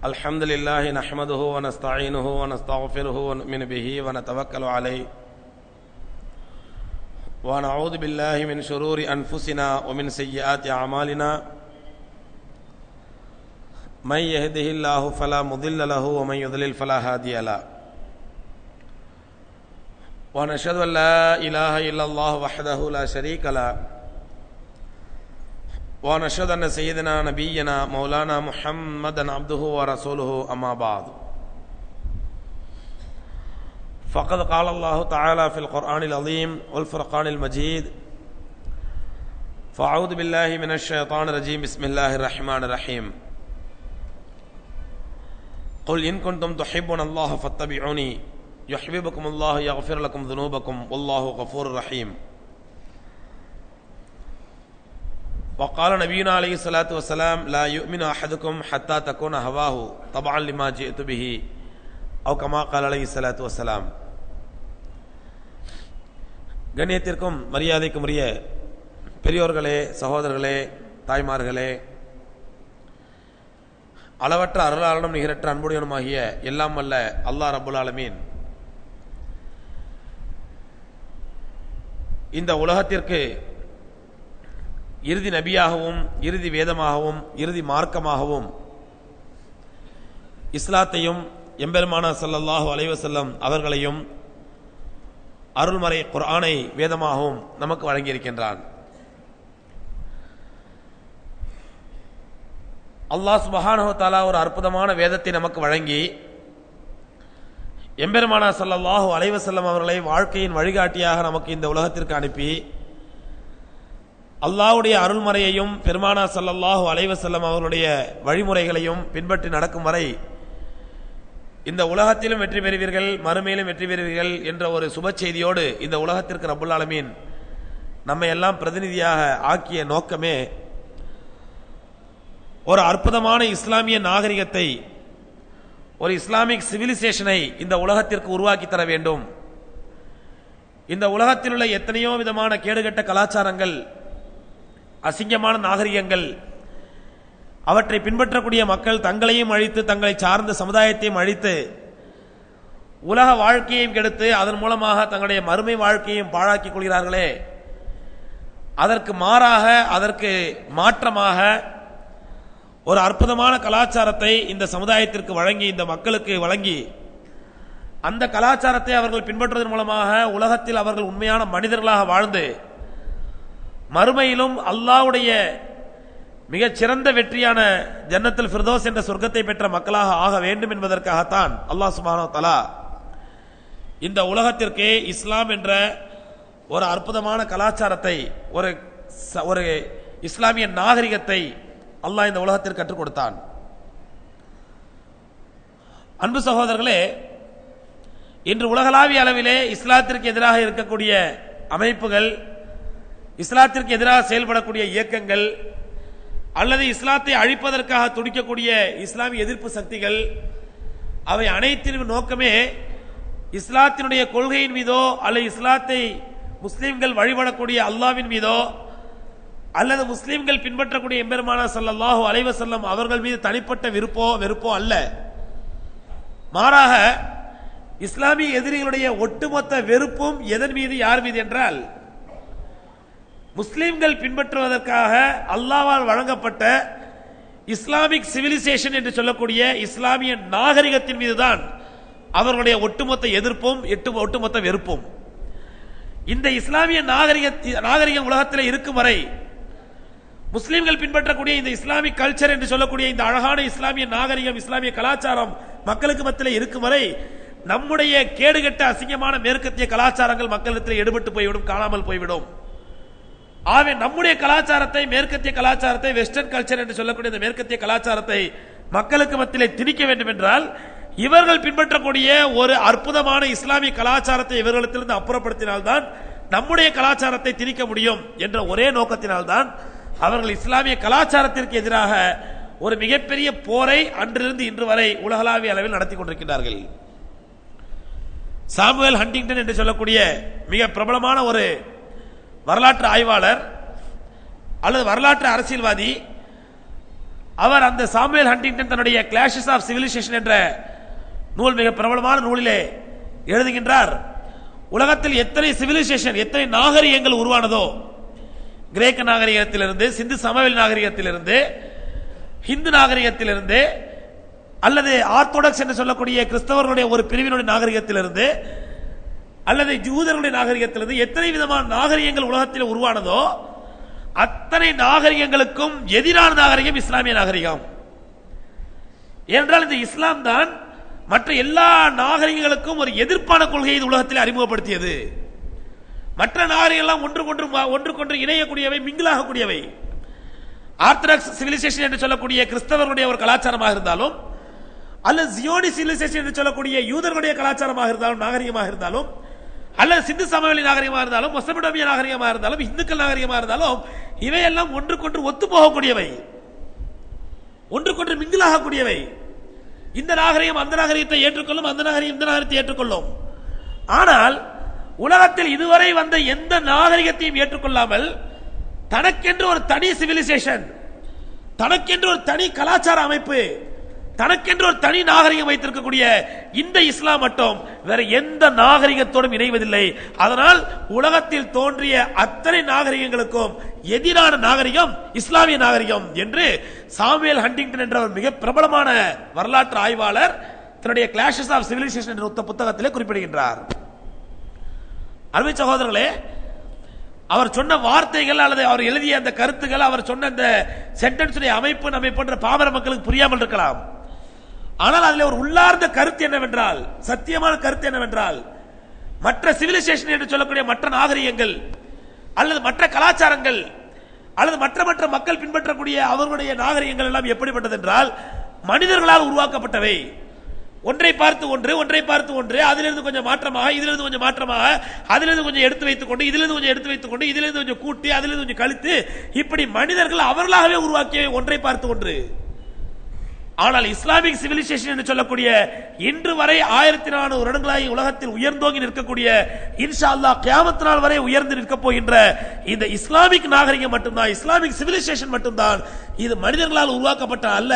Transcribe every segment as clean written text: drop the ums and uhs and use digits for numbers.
अल्हम्दुलिल्लाह नहमदुहु व नस्तईनुहु व नस्तगफिरुहु व नुमिनु बिही व नतवक्कलु अलैहि व नऊज़ु बिल्लाहि मिन शुरूरि अनफुसिना व मिन सय्यिआति अमालिना मन यहदिहिल्लाहु फला मुदिल्ल लहु व मन युद्लिल फला हादिय लहु व नशहदु अन ला इलाहा इल्लल्लाहु वहदहु ला शरीका लहु व नशहदु अन्न सय्यदना नबिय्यना मौलाना मुहम्मदन अब्दुहु व रसूलुहु अम्मा बाद फ़क़द क़ाल अल्लाहु तआला फ़िल क़ुरआनिल अज़ीम वल फ़ुरक़ानिल मजीद फ़अऊज़ु बिल्लाहि मिनश शैतानिर रजीम बिस्मिल्लाहिर रहमानिर रहीम क़ुल इन कुन्तुम तुहिब्बुनल्लाह फ़त्तबिऊनी युहिब्बुकुमुल्लाहु यग़फ़िर लकुम ज़ुनूबकुम वल्लाहु गफ़ूरुर रहीम। वक़ाल नबीना अलैहिस्सलातु वस्सलाम ला युमिनु अहदुकुम हत्ता तकूना हवाहु तबअन लिमा जिअतु बिही औ कमा क़ाल अलैहिस्सलातु वस्सलाम। கண்ணியத்திற்கும் மரியாதைக்கும் உரிய பெரியோர்களே, சகோதரர்களே, தாய்மார்களே, அளவற்ற அருளாளனும் நிகரற்ற அன்புடையனுமாகிய எல்லாம் வல்ல அல்லாஹ் ரப்புல் ஆலமீன் இந்த உலகத்திற்கு இறுதி நபியாகவும் இறுதி வேதமாகவும் இறுதி மார்க்கமாகவும் இஸ்லாத்தையும் எம்பெருமானார் ஸல்லல்லாஹு அலைஹி வஸல்லம் அவர்களையும் அருள்மறை குர்ஆனை வேதமாகவும் நமக்கு வழங்கியிருக்கின்றான். அல்லாஹ் சுப்ஹானஹு வ தஆலா ஒரு அற்புதமான வேதத்தை நமக்கு வழங்கி எம்பெருமானார் ஸல்லல்லாஹு அலைஹி வஸல்லம் அவர்களை வாழ்க்கையின் வழிகாட்டியாக நமக்கு இந்த உலகத்திற்கு அனுப்பி அல்லாஹ்வுடைய அருள்மறையையும் பெருமானார் ஸல்லல்லாஹு அலைஹி வஸல்லம் அவர்களுடைய வழிமுறைகளையும் பின்பற்றி நடக்கும் வரை இந்த உலகத்திலும் வெற்றி பெறுவீர்கள், மறுமையிலும் வெற்றி பெறுவீர்கள் என்ற ஒரு சுப செய்தியோடு இந்த உலகத்திற்கு ரப்புல் ஆலமீன் நம்மை எல்லாம் பிரதிநிதியாக ஆக்கிய நோக்கமே ஒரு அற்புதமான இஸ்லாமிய நாகரிகத்தை, ஒரு இஸ்லாமிக் சிவிலைசேஷனை இந்த உலகத்திற்கு உருவாக்கி தர வேண்டும். இந்த உலகத்தில் உள்ள எத்தனையோ விதமான கேடுகட்ட கலாச்சாரங்கள், அசிங்கமான நாகரிகங்கள், அவற்றை பின்பற்றக்கூடிய மக்கள் தங்களையும் அழித்து தங்களை சார்ந்த சமுதாயத்தையும் அழித்து உலக வாழ்க்கையையும் கெடுத்து அதன் மூலமாக தங்களுடைய மறுமை வாழ்க்கையையும் பாழாக்கிக் கொள்கிறார்களே, அதற்கு மாறாக, அதற்கு மாற்றமாக ஒரு அற்புதமான கலாச்சாரத்தை இந்த சமுதாயத்திற்கு வழங்கி, இந்த மக்களுக்கு வழங்கி, அந்த கலாச்சாரத்தை அவர்கள் பின்பற்றுவதன் மூலமாக உலகத்தில் அவர்கள் உண்மையான மனிதர்களாக வாழ்ந்து மறுமையிலும் அல்லாஹ்வுடைய மிகச் சிறந்த வெற்றியான ஜன்னத்துல் ஃபிர்தௌஸ் என்ற சொர்க்கத்தை பெற்ற மக்களாக ஆக வேண்டும் என்பதற்காகத்தான் அல்லாஹ் சுப்ஹானஹு வ தஆலா இந்த உலகத்திற்கு இஸ்லாம் என்ற ஒரு அற்புதமான கலாச்சாரத்தை, ஒரு இஸ்லாமிய நாகரிகத்தை அல்லாஹ் இந்த உலகத்திற்கு கற்றுக் கொடுத்தான். அன்பு சகோதரர்களே, இன்று உலகளாவிய அளவிலே இஸ்லாத்திற்கு எதிராக இருக்கக்கூடிய அமைப்புகள், இஸ்லாத்திற்கு எதிராக செயல்படக்கூடிய இயக்கங்கள் அல்லது இஸ்லாத்தை அழிப்பதற்காக துடிக்கக்கூடிய இஸ்லாமிய எதிர்ப்பு சக்திகள், அவை அனைத்தின் நோக்கமே இஸ்லாத்தினுடைய கொள்கையின் மீதோ அல்லது இஸ்லாத்தை முஸ்லிம்கள் வழிபடக்கூடிய அல்லாஹ்வின் மீதோ அல்லது முஸ்லிம்கள் பின்பற்றக்கூடிய எம்பெருமானார் ஸல்லல்லாஹு அலைஹி வஸல்லம் அவர்கள் மீது தனிப்பட்ட வெறுப்போ அல்ல. மாறாக இஸ்லாமிய எதிரிகளுடைய ஒட்டுமொத்த வெறுப்பும் எதன் மீது, யார் மீது என்றால், முஸ்லிம்கள் பின்பற்றுவதற்காக அல்லாஹ்வால் வழங்கப்பட்ட இஸ்லாமிக் சிவிலைசேஷன் என்று சொல்லக்கூடிய இஸ்லாமிய நாகரிகத்தின் மீதுதான் அவர்களுடைய ஒட்டுமொத்த எதிர்ப்பும் ஒட்டுமொத்த வெறுப்பும். இந்த இஸ்லாமிய நாகரிகம் உலகத்தில் இருக்கும் வரை, முஸ்லிம்கள் பின்பற்றக்கூடிய இந்த இஸ்லாமிக் கல்ச்சர் என்று சொல்லக்கூடிய இந்த அழகான இஸ்லாமிய நாகரிகம், இஸ்லாமிய கலாச்சாரம் மக்களுக்கு மத்தியில் இருக்கும் வரை நம்முடைய கேடுகட்ட அசிங்கமான மேற்கத்திய கலாச்சாரங்கள் மக்களிடத்தில் எடுபட்டு போய்விடும், காணாமல் போய்விடும். ஆகவே நம்முடைய கலாச்சாரத்தை, மேற்கத்திய கலாச்சாரத்தை, வெஸ்டர்ன் கல்ச்சர் என்று சொல்லக்கூடிய இந்த மேற்கத்திய கலாச்சாரத்தை மக்களுக்கு மத்தியிலே திணிக்க வேண்டும் என்றால் இவர்கள் பின்பற்றக்கூடிய ஒரு அற்புதமான இஸ்லாமிய கலாச்சாரத்தை இவர்களிடத்திலிருந்து அப்புறப்படுத்தினால்தான் நம்முடைய கலாச்சாரத்தை திணிக்க முடியும் என்ற ஒரே நோக்கத்தினால்தான் அவர்கள் இஸ்லாமிய கலாச்சாரத்திற்கு எதிராக ஒரு மிகப்பெரிய போரை அன்றிலிருந்து இன்று வரை உலகளாவிய அளவில் நடத்தி கொண்டிருக்கிறார்கள். சாமுவேல் ஹண்டிங்டன் என்று சொல்லக்கூடிய மிக பிரபலமான ஒரு வரலாற்று ஆய்வாளர் அல்லது வரலாற்று அரசியல்வாதி, அவர் அந்த சாமுவேல் ஹண்டிங்டன் தன்னுடைய கிளாஷஸ் ஆஃப் சிவிலைசேஷன் என்ற நூல், மிக பிரபலமான நூலிலே எழுதுகின்றார், உலகத்தில் எத்தனை சிவிலைசேஷன், எத்தனை நாகரிகங்கள் உருவானதோ, கிரேக்க நாகரிகத்திலிருந்து, சிந்து சமவெளி நாகரிகத்திலிருந்து, ஹிந்து நாகரிகத்திலிருந்து, அல்லது ஆர்த்தோடாக்ஸ் என்று சொல்லக்கூடிய கிறிஸ்தவர்களுடைய ஒரு பிரிவினுடைய நாகரிகத்திலிருந்து, அல்லது யூதர்களுடைய நாகரிகத்திலிருந்து எத்தனை விதமான நாகரிகங்கள் உலகத்தில் உருவானதோ அத்தனை நாகரிகங்களுக்கும் எதிரான நாகரிகம் இஸ்லாமிய நாகரிகம். ஏனென்றால் இந்த இஸ்லாம் தான் மற்ற எல்லா நாகரிகங்களுக்கும் ஒரு எதிர்ப்பான கொள்கையை உலகத்தில் அறிமுகப்படுத்தியது. மற்ற நாகரிகங்கள் ஒன்றுக்கொன்று இணையக்கூடியவை, மிங்கிலாகக்கூடியவை. ஆர்த்தடாக்ஸ் சிவிலைசேஷன் என்று சொல்லக்கூடிய கிறிஸ்தவர்களுடைய ஒரு கலாச்சாரமாக இருந்தாலும், அல்லது ஜியோனி சிவிலைசேஷன் என்று சொல்லக்கூடிய யூதர்களுடைய கலாச்சாரமாக இருந்தாலும், நாகரிகமாக இருந்தாலும், அல்லது சிந்து சமவெளி நாகரிகமாக இருந்தாலும், மெசபடோமிய நாகரிகமாக இருந்தாலும், இந்துக்கள் நாகரிகமாக இருந்தாலும், இவையெல்லாம் ஒன்றுக்கொன்று ஒத்து போகக்கூடியவை, ஒன்றுக்கொன்று மிங்கிலாகக்கூடியவை. இந்த நாகரிகம் அந்த நாகரிகத்தை ஏற்றுக்கொள்ளும், அந்த நாகரிகம் இந்த நாகரிகத்தை ஏற்றுக்கொள்ளும். ஆனால் உலகத்தில் இதுவரை வந்த எந்த நாகரிகத்தையும் ஏற்றுக்கொள்ளாமல் தனக்கென்று ஒரு தனி சிவிலைசேஷன், தனக்கென்று ஒரு தனி கலாச்சார அமைப்பு, தனக்கென்று ஒரு தனி நாகரிகம் வைத்திருக்கக்கூடிய இந்த இஸ்லாம் மட்டும் வேற எந்த நாகரிகத்தோடும் இணைவதில்லை. அதனால் உலகத்தில் தோன்றிய அத்தனை நாகரிகங்களுக்கும் எதிரான நாகரிகம் இஸ்லாமிய நாகரிகம் என்று சாமுவேல் ஹண்டிங்டன் என்ற ஒரு மிக பிரபலமான வரலாற்று ஆய்வாளர் தன்னுடைய கிளாஷஸ் ஆஃப் சிவிலைசேஷன் என்ற புத்தகத்திலே குறிப்பிடுகின்றார். அருமை சகோதரர்களே, அவர் சொன்ன வார்த்தைகள் அல்லது அவர் எழுதிய அந்த கருத்துக்கள், அவர் சொன்ன அந்த சென்டென்ஸ் அமைப்பு நம்மை போன்ற பாமர மக்களுக்கு புரியாமல் இருக்கலாம். ஆனால் அதில் ஒரு உள்ளார்ந்த கருத்து என்னவென்றால், சத்தியமான கருத்து என்னவென்றால், மற்ற சிவிலைசேஷன் என்று சொல்லக்கூடிய மற்ற நாகரிகங்கள் அல்லது மற்ற கலாச்சாரங்கள் அல்லது மற்ற மக்கள் பின்பற்றக்கூடிய அவர்களுடைய நாகரிகங்கள் எல்லாம் எப்படிப்பட்டது என்றால் மனிதர்களால் உருவாக்கப்பட்டவை. ஒன்றை பார்த்து ஒன்று, ஒன்றை பார்த்து ஒன்று, அதிலிருந்து கொஞ்சம் மாற்றமாக, இதிலிருந்து கொஞ்சம் மாற்றமாக, அதிலிருந்து கொஞ்சம் எடுத்து வைத்துக் கொண்டு, இதிலிருந்து கொஞ்சம் எடுத்து வைத்துக் கொண்டு, இதிலிருந்து கொஞ்சம் கூட்டி, அதிலிருந்து கொஞ்சம் கழித்து, இப்படி மனிதர்கள் அவர்களாகவே உருவாக்கிய ஒன்றை பார்த்து ஒன்று. ஆனால் இஸ்லாமிக் சிவிலைசேஷன் என்று சொல்லக்கூடிய இன்று வரை 1400 வருடங்களாக உலகத்தில் உயர்ந்தோங்கி நிற்கக்கூடிய, இன்ஷா அல்லாஹ் கியாமத் நாள் வரை உயர்ந்து நிற்கப் போகின்ற இந்த இஸ்லாமிக் நாகரிகம் மட்டும்தான், இஸ்லாமிக் சிவிலைசேஷன் மட்டும்தான். இது மனிதர்களால் உருவாக்கப்பட்ட அல்ல,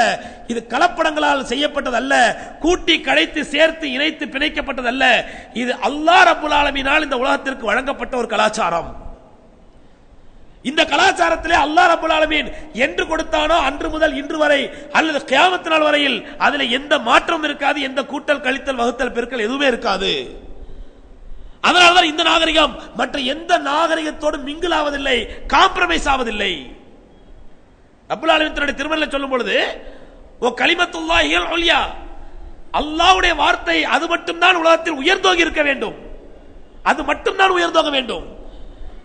இது கலப்படங்களால் செய்யப்பட்டது அல்ல, கூட்டி கழைத்து சேர்த்து இணைத்து பிணைக்கப்பட்டது அல்ல. இது அல்லாஹ் ரப்புல் ஆலமீனால் இந்த உலகத்திற்கு வழங்கப்பட்ட ஒரு கலாச்சாரம். இந்த கலாச்சாரத்திலே அல்லாஹ் ரப்புல் ஆலமீன் என்று கொடுத்தானோ அன்று முதல் இன்று வரை அல்லது கியாமத் நாள் வரையில் அதில் எந்த மாற்றம் இருக்காது, எந்த கூட்டல் கழித்தல் வகுத்தல் பெருக்கல் எதுவுமே இருக்காது. அதனால்தான் இந்த நாகரிகம் மற்ற எந்த நாகரிகத்தோடு மிங்கிள் ஆவதில்லை, காம்ப்ரமைஸ் ஆவதில்லை. ரப்புல் ஆலமீன் தன்னுடைய திருமறையில் சொல்லும் பொழுது, ஓ கலிமத்துல்லாஹில் உல்யா, அல்லாஹ்வுடைய வார்த்தை அது மட்டும்தான் உலகத்தில் உயர்ந்தோங்கி இருக்க வேண்டும், அது மட்டும்தான் உயர்ந்தோங்க வேண்டும்.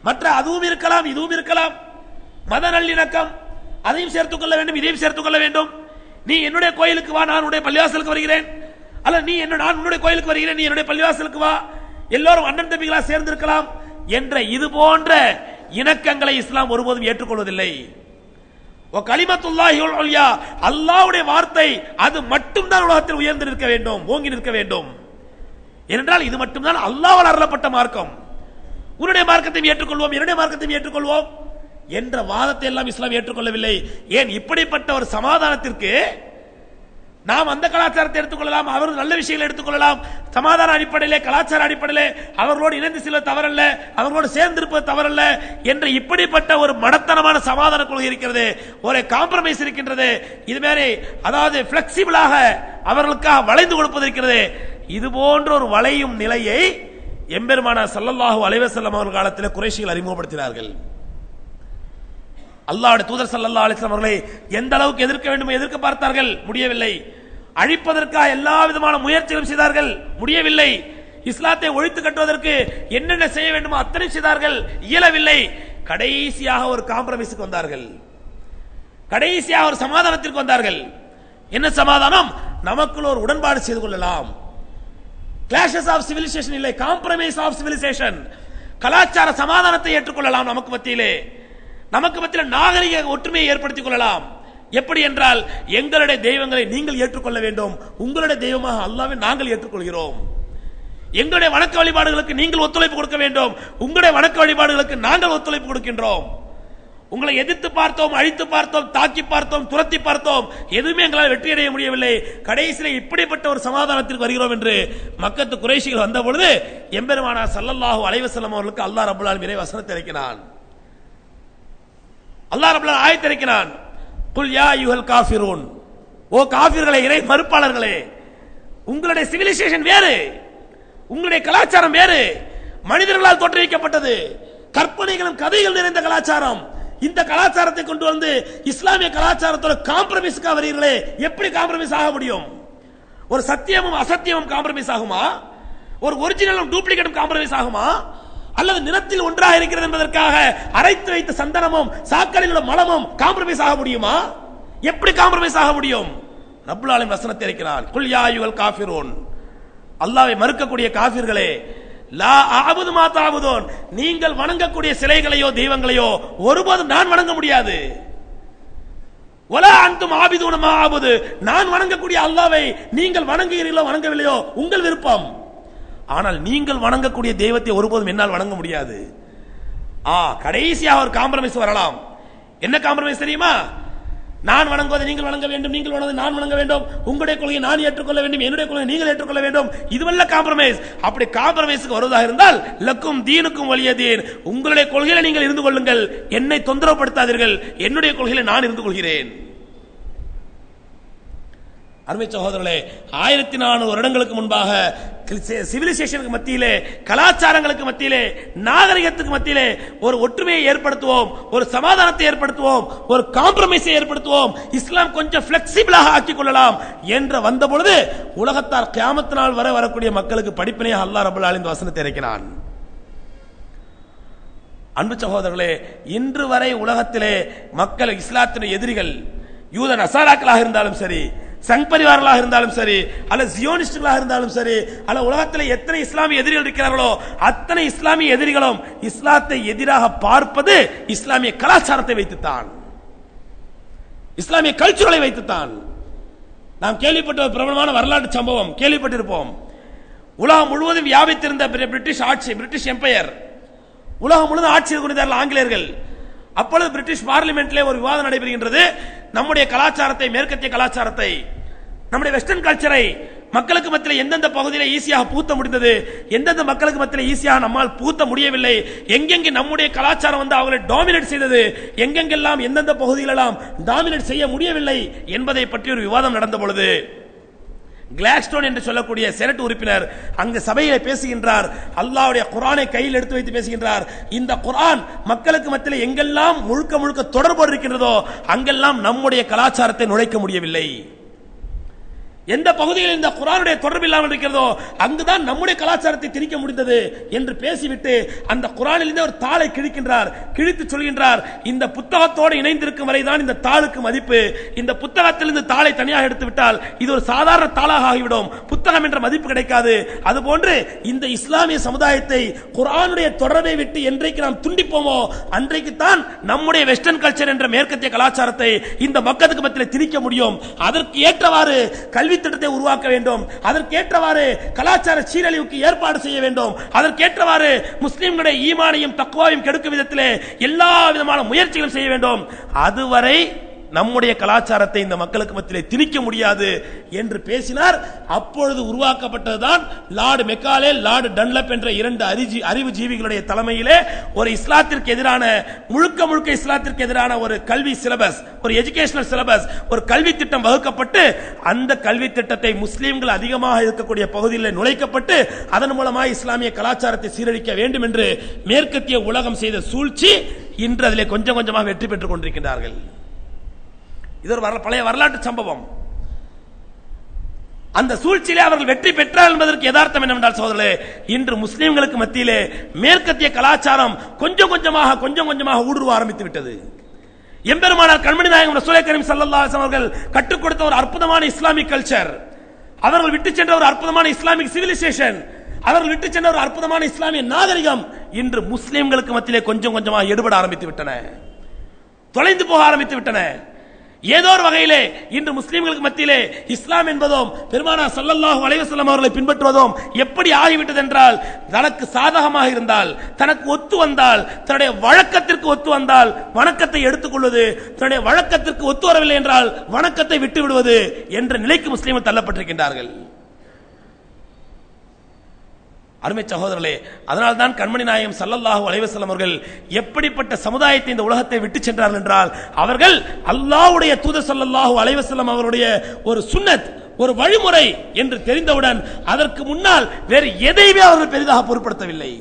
மற்ற அதுவும் இருக்கலாம், இதுவும் இருக்கலாம், மத நல்லிணக்கம் அதையும் சேர்த்துக் கொள்ள வேண்டும், இதையும் சேர்த்துக் கொள்ள வேண்டும். நீ என்னுடைய கோயிலுக்கு வா, நான் உன்னுடைய பள்ளிவாசலுக்கு வருகிறேன், அல்ல நான் உன்னுடைய கோயிலுக்கு வருகிறேன், நீ என்னுடைய பள்ளிவாசலுக்கு வா, எல்லோரும் அண்ணன் தம்பிகளா சேர்ந்திருக்கலாம் என்ற இது போன்ற இணக்கங்களை இஸ்லாம் ஒருபோதும் ஏற்றுக்கொள்வதில்லை. கலிமத்துல்லாஹில் உல்யா, அல்லாஹ்வுடைய வார்த்தை அது மட்டும்தான் உலகத்தில் உயர்ந்து நிற்க வேண்டும், ஓங்கி நிற்க வேண்டும். ஏனென்றால் இது மட்டும்தான் அல்லாஹ்வால் அருளப்பட்ட மார்க்கம். உன்னுடைய மார்க்கத்தையும் ஏற்றுக்கொள்வோம், என்னுடைய மார்க்கத்தையும் ஏற்றுக்கொள்வோம் என்ற வாதத்தை எல்லாம் இஸ்லாம் ஏற்றுக்கொள்ளவில்லை. ஏன் இப்படிப்பட்ட ஒரு சமாதானத்திற்கு நாம் அந்த கலாச்சாரத்தை எடுத்துக்கொள்ளலாம், அவர்கள் நல்ல விஷயங்களை எடுத்துக்கொள்ளலாம், சமாதான அடிப்படையிலே கலாச்சார அடிப்படையிலே அவர்களோடு இணைந்து செல்வது தவறல்ல, அவர்களோடு சேர்ந்திருப்பது தவறல்ல என்ற இப்படிப்பட்ட ஒரு மடத்தனமான சமாதான கொள்கை இருக்கிறது, ஒரு காம்ப்ரமைஸ் இருக்கின்றது. இது மாதிரி அதாவது பிளெக்சிபிளாக அவர்களுக்காக வளைந்து கொடுப்பது இருக்கிறது. இது போன்ற ஒரு வளையும் நிலையை எம்பெருமானார் ஸல்லல்லாஹு அலைஹி வஸல்லம் அவர்கள் காலத்தில் குறைஷிகள் அறிமுகப்படுத்தினார்கள். அல்லாஹ்வுடைய தூதர் ஸல்லல்லாஹு அலைஹி வஸல்லம் அவர்களை எந்த அளவுக்கு எதிர்க்க வேண்டும் எதிர்க்க பார்த்தார்கள், முடியவில்லை. அழிப்பதற்காக எல்லா விதமான முயற்சிகளும் செய்தார்கள், முடியவில்லை. இஸ்லாத்தை ஒழித்து கட்டுவதற்கு என்னென்ன செய்ய வேண்டுமோ அத்தனை செய்தார்கள், இயலவில்லை. கடைசியாக ஒரு காம்ப்ரமைஸுக்கு வந்தார்கள், கடைசியாக ஒரு சமாதானத்திற்கு வந்தார்கள். என்ன சமாதானம்? நமக்குள்ள ஒரு உடன்பாடு செய்து கொள்ளலாம். கிளாஷஸ் ஆஃப் சிவிலைசேஷன் இல்லை, காம்ப்ரமைஸ் ஆஃப் சிவிலைசேஷன். கலாச்சார சமாதானத்தை ஏற்றுக்கொள்ளலாம், நமக்கு மத்தியில் நாகரிக ஒற்றுமையை ஏற்படுத்திக் கொள்ளலாம். எப்படி என்றால், எங்களுடைய தெய்வங்களை நீங்கள் ஏற்றுக்கொள்ள வேண்டும், உங்களுடைய தெய்வமாக அல்லாஹ்வை நாங்கள் ஏற்றுக்கொள்கிறோம். எங்களுடைய வணக்க வழிபாடுகளுக்கு நீங்கள் ஒத்துழைப்பு கொடுக்க வேண்டும், உங்களுடைய வணக்க வழிபாடுகளுக்கு நாங்கள் ஒத்துழைப்பு கொடுக்கின்றோம். உங்களை எதிர்த்து பார்த்தோம், அழித்து பார்த்தோம், தாக்கி பார்த்தோம், துரத்தி பார்த்தோம், எதுவுமே எங்களால் வெற்றி அடைய முடியவில்லை. கடைசியில் இப்படிப்பட்ட ஒரு சமாதானத்திற்கு வருகிறோம் என்று மக்கத்து குறைஷிகள் வந்த பொழுது எம்பெருமானார் ஸல்லல்லாஹு அலைஹி வஸல்லம் அவர்களுக்கு அல்லாஹ் ரப்பல் ஆலமீன் இறை வசனத்தை இறக்கினான். அல்லாஹ் ரப்பல் ஆலமீன் ஆயத்தை இறக்கினான். குல் யா அய்யுஹல் காஃபிரூன், ஓ காஃபிர்களே, இறை மறுப்பாளர்களே, உங்களுடைய சிவிலைசேஷன் வேறு, உங்களுடைய கலாச்சாரம் வேறு, மனிதர்களால் தோற்றுவிக்கப்பட்டது, கற்பனைகளும் கதைகள் நிறைந்த கலாச்சாரம். இந்த கலாச்சாரத்தை கொண்டு வந்து இஸ்லாமிய கலாச்சாரத்தோட காம்ப்ரமைஸ்க்கு வரீர்களே, எப்படி காம்ப்ரமைஸ் ஆக முடியும்? ஒரு சத்தியமும் அசத்தியமும் காம்ப்ரமைஸ் ஆகுமா? ஒரு ஒரிஜினலும் டூப்ளிகேட்டும் காம்ப்ரமைஸ் ஆகுமா? அல்லது நிறத்தில் ஒன்றாக இருக்கிறது என்பதற்காக அரைத்து வைத்த சந்தனமும் சாக்கடையில் மலமும் காம்ப்ரமைஸ் ஆக முடியுமா? எப்படி காம்ப்ரமைஸ் ஆக முடியும்? ரப்பல் ஆலமீன் வசனத்தை இறக்கினான். குல் யா அய்யுஹல் காஃபிரூன், அல்லாஹ்வை மறுக்கக்கூடிய காஃபிர்களே, லா அஅபுது மா தஅபுதூன், நீங்கள் வணங்கக்கூடிய சிலைகளையோ தெய்வங்களையோ ஒருபோதும் நான் வணங்க முடியாது. வலா அன்தும் ஆபிதூன மா அஅபுது, நான் வணங்கக்கூடிய அல்லாஹ்வை நீங்கள் வணங்குகிறீர்களோ வணங்கவில்லையோ உங்கள் விருப்பம். ஆனால் நீங்கள் வணங்கக்கூடிய தெய்வத்தை ஒருபோதும் என்னால் வணங்க முடியாது. கடைசியாக ஒரு காம்ப்ரமைஸ் வரலாம். என்ன காம்ப்ரமைஸ் தெரியுமா? நான் வணங்குவதை நீங்கள் வணங்க வேண்டும், நீங்கள் வணங்குவதை நான் வணங்க வேண்டும், உங்களுடைய கொள்கையை நான் ஏற்றுக்கொள்ள வேண்டும், என்னுடைய கொள்கையை நீங்கள் ஏற்றுக்கொள்ள வேண்டும். இதுவல்ல காம்ப்ரமைஸ். அப்படி காம்ப்ரமைஸுக்கு வருவதாக இருந்தால் லக்கும் தீனுக்கும் வலிய தீன், உங்களுடைய கொள்கையில நீங்கள் இருந்து கொள்ளுங்கள், என்னை தொந்தரவுப்படுத்தாதீர்கள், என்னுடைய கொள்கையில நான் இருந்து கொள்கிறேன். அருமை சகோதரர்களே, 1400 வருடங்களுக்கு முன்பாக சிவிலைசேஷனுக்கு மத்தியிலே, கலாச்சாரங்களுக்கு மத்தியிலே, நாகரிகத்துக்கு மத்தியிலே ஒரு ஒற்றுமையை ஏற்படுத்துவோம், ஒரு சமாதானத்தை ஏற்படுத்துவோம், ஒரு காம்ப்ரமைஸை ஏற்படுத்துவோம், இஸ்லாம் கொஞ்சம் பிளெக்சிபிளாக ஆக்கிக் கொள்ளலாம் என்று வந்த பொழுது உலகத்தார் கியாமத் நாள் வரை வரக்கூடிய மக்களுக்கு படிப்பினையாக அல்லாஹ் ரப்பல் ஆலமீன் வசனத்தை இறக்கினான். அன்பு சகோதரர்களே, இன்று வரை உலகத்திலே மக்கள் இஸ்லாத்தின் எதிரிகள் யூத நசாராக்களாக இருந்தாலும் சரி, சங் பரிவார்களாக இருந்தாலும் சரி, அல்ல ஜியோனிஸ்டுகளாக இருந்தாலும் சரி, அல்ல உலகத்தில் எத்தனை இஸ்லாமிய எதிரிகள் இருக்கிறார்களோ அத்தனை இஸ்லாமிய எதிரிகளும் இஸ்லாத்தை எதிராக பார்ப்பது இஸ்லாமிய கலாச்சாரத்தை வைத்துத்தான், இஸ்லாமிய கல்ச்சுரலை வைத்துத்தான். நாம் கேள்விப்பட்ட ஒரு பிரபலமான வரலாற்று சம்பவம் கேள்விப்பட்டிருப்போம். உலகம் முழுவதும் வியாபித்திருந்த பிரிட்டிஷ் ஆட்சி, பிரிட்டிஷ் எம்பையர் உலகம் முழுவதும் ஆட்சி கொண்டிருந்தார்கள் ஆங்கிலேயர்கள். அப்பொழுது பிரிட்டிஷ் பார்லிமெண்ட்ல ஒரு விவாதம் நடைபெறுகின்றது. நம்முடைய கலாச்சாரத்தை, மேற்கத்திய கலாச்சாரத்தை, நம்முடைய வெஸ்டர்ன் கல்ச்சரை மக்களுக்கு மத்தியில் எந்தெந்த பகுதியில் ஈஸியாக பூத்த முடிந்தது, எந்தெந்த மக்களுக்கு மத்தியில் ஈஸியாக நம்மால் பூத்த முடியவில்லை, எங்கெங்கே நம்முடைய கலாச்சாரம் வந்து அவர்களை டாமினேட் செய்தது, எங்கெங்கெல்லாம் எந்தெந்த பகுதிகளெல்லாம் டாமினேட் செய்ய முடியவில்லை என்பதை பற்றி ஒரு விவாதம் நடந்த பொழுது கிளாட்ஸ்டோன் என்று சொல்லக்கூடிய செனட் உறுப்பினர் அங்கு சபையிலே பேசுகின்றார். அல்லாஹ்வுடைய குர்ஆனை கையில் எடுத்து வைத்து பேசுகின்றார். இந்த குர்ஆன் மக்களுக்கு மத்தியில் எங்கெல்லாம் முழுக்க முழுக்க தொடர்பு இருக்கின்றதோ அங்கெல்லாம் நம்முடைய கலாச்சாரத்தை நுழைக்க முடியவில்லை. எந்த பகுதியில் இந்த குர்ஆனுடைய தொடர்பு இல்லாமல் இருக்கிறதோ அங்குதான் நம்முடைய கலாச்சாரத்தை திணிக்க முடிந்தது என்று பேசிவிட்டு அந்த குர்ஆனிலிருந்து ஒரு தாளை கிழிக்கின்றார். கிழித்து சொல்கின்றார், இந்த புத்தகத்தோடு இணைந்திருக்கும் வரைதான் இந்த தாளுக்கு மதிப்பு, இந்த புத்தகத்திலிருந்து தாளை தனியாக எடுத்து விட்டால் இது ஒரு சாதாரண தாளாக ஆகிவிடும், புத்தகம் என்ற மதிப்பு கிடைக்காது. அதுபோன்று இந்த இஸ்லாமிய சமுதாயத்தை குர்ஆனுடைய தொடர்பை விட்டு என்றைக்கு நாம் துண்டிப்போமோ அன்றைக்கு தான் நம்முடைய வெஸ்டர்ன் கல்ச்சர் என்ற மேற்கத்திய கலாச்சாரத்தை இந்த மக்களுக்கு மத்தியில் திணிக்க முடியும். அதற்கு ஏற்றவாறு கல்வி திட்டத்தை உருவாக்க வேண்டும், அதற்கேற்றவாறு கலாச்சார சீரழிவுக்கு ஏற்பாடு செய்ய வேண்டும், அதற்கேற்றவாறு முஸ்லிம்களுடைய ஈமானையும் தக்வாவையும் கெடுக்கும் விதத்திலே எல்லா விதமான முயற்சிகளும் செய்ய வேண்டும். அதுவரை நம்முடைய கலாச்சாரத்தை இந்த மக்களுக்கு மத்தியிலே திணிக்க முடியாது என்று பேசினார். அப்பொழுது உருவாக்கப்பட்டதுதான் லார்டு மெக்காலே, லார்டு டன்லப் என்ற 2 அறிவு ஜீவிகளுடைய தலைமையிலே ஒரு இஸ்லாத்திற்கு எதிரான, முழுக்க முழுக்க இஸ்லாத்திற்கு எதிரான ஒரு கல்வி சிலபஸ், ஒரு எஜுகேஷனல் சிலபஸ், ஒரு கல்வி திட்டம் வகுக்கப்பட்டு அந்த கல்வி திட்டத்தை முஸ்லிம்கள் அதிகமாக இருக்கக்கூடிய பகுதியில் நுழைக்கப்பட்டு அதன் மூலமாக இஸ்லாமிய கலாச்சாரத்தை சீரழிக்க வேண்டும் என்று மேற்கத்திய உலகம் செய்த சூழ்ச்சி இன்று அதிலே கொஞ்சம் கொஞ்சமாக வெற்றி பெற்றுக் கொண்டிருக்கின்றார்கள். இது ஒரு பழைய வரலாற்று சம்பவம். அந்த சூழ்ச்சியிலே அவர்கள் வெற்றி பெற்றார் என்பதற்கு யதார்த்தம் என்னவென்றால் சகோதரர்களே, இன்று முஸ்லிம்களுக்கு மத்தியிலே மேற்கத்திய கலாச்சாரம் கொஞ்சம் கொஞ்சமாக ஊடுருவ ஆரம்பித்து விட்டது. எம்பெருமானார் கண்மணி நாயகம் ரசூலே கரீம் ஸல்லல்லாஹு அலைஹி வஸல்லம் அவர்கள் கற்றுக் கொடுத்த ஒரு அற்புதமான இஸ்லாமிக் கல்ச்சர், அவர்கள் விட்டு சென்ற ஒரு அற்புதமான இஸ்லாமிக் சிவிலைசேஷன், அவர்கள் விட்டு சென்ற ஒரு அற்புதமான இஸ்லாமிய நாகரிகம் இன்று முஸ்லிம்களுக்கு மத்தியிலே கொஞ்சம் கொஞ்சமாக எடுபட ஆரம்பித்து விட்டன, தொலைந்து போக ஆரம்பித்து விட்டன. ஏதோ ஒரு வகையிலே இன்று முஸ்லிம்களுக்கு மத்தியிலே இஸ்லாம் என்பதும் பெருமானார் ஸல்லல்லாஹு அலைஹி வஸல்லம் அவர்களை பின்பற்றுவதும் எப்படி ஆகிவிட்டது என்றால், தனக்கு சாதகமாக இருந்தால், தனக்கு ஒத்து வந்தால், தன்னுடைய வழக்கத்திற்கு ஒத்து வந்தால் வணக்கத்தை எடுத்துக்கொள்வது, தன்னுடைய வழக்கத்திற்கு ஒத்து வரவில்லை என்றால் வணக்கத்தை விட்டு விடுவது என்ற நிலைக்கு முஸ்லிம்கள் தள்ளப்பட்டிருக்கின்றார்கள். அருமை சகோதரர்களே, அதனால்தான் கண்மணி நாயகம் ஸல்லல்லாஹு அலைஹி வஸல்லம் அவர்கள் எப்படிப்பட்ட சமுதாயத்தை இந்த உலகத்தை விட்டு சென்றார்கள் என்றால், அவர்கள் அல்லாஹ்வுடைய தூதர் ஸல்லல்லாஹு அலைஹி வஸல்லம் அவருடைய ஒரு சுன்னத், ஒரு வழிமுறை என்று தெரிந்தவுடன் அதற்கு முன்னால் வேறு எதையுமே அவர்கள் பெரிதாக பொருட்படுத்தவில்லை.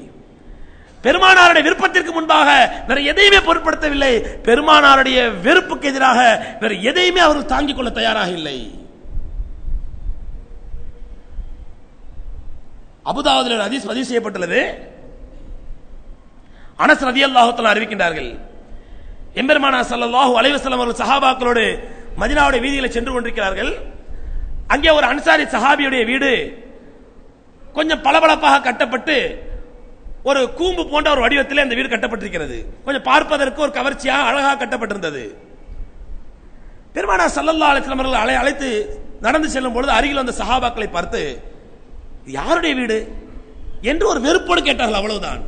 பெருமானாருடைய விருப்பத்திற்கு முன்பாக வேற எதையுமே பொருட்படுத்தவில்லை. பெருமானாருடைய வெறுப்புக்கு எதிராக வேற எதையுமே அவர்கள் தாங்கிக் கொள்ள தயாராக இல்லை. அபூதாவூதில் ஹதீஸ் பதிவு செய்யப்பட்டுள்ளது. அனஸ் ரலியல்லாஹு தஆலா அறிவிக்கின்றார்கள், எம்பெருமானார் ஸல்லல்லாஹு அலைஹி வஸல்லம் அவர்கள் சஹாபாக்களோடு மதீனாவுடைய வீதியில சென்று கொண்டிருக்கிறார்கள். அங்கே ஒரு அன்சாரி சஹாபியுடைய வீடு கொஞ்சம் பளபளப்பாக கட்டப்பட்டு ஒரு கூம்பு போன்ற ஒரு வடிவத்தில் அந்த வீடு கட்டப்பட்டிருக்கிறது. கொஞ்சம் பார்ப்பதற்கு ஒரு கவர்ச்சியாக அழகாக கட்டப்பட்டிருந்தது. பெருமானார் ஸல்லல்லாஹு அலைஹி வஸல்லம் அவர்கள் அழைத்து நடந்து செல்லும் பொழுது அருகில் வந்த சஹாபாக்களை பார்த்து, யாருடைய வீடு என்று ஒரு வெறுப்போடு கேட்டார்கள். அவ்வளவுதான்.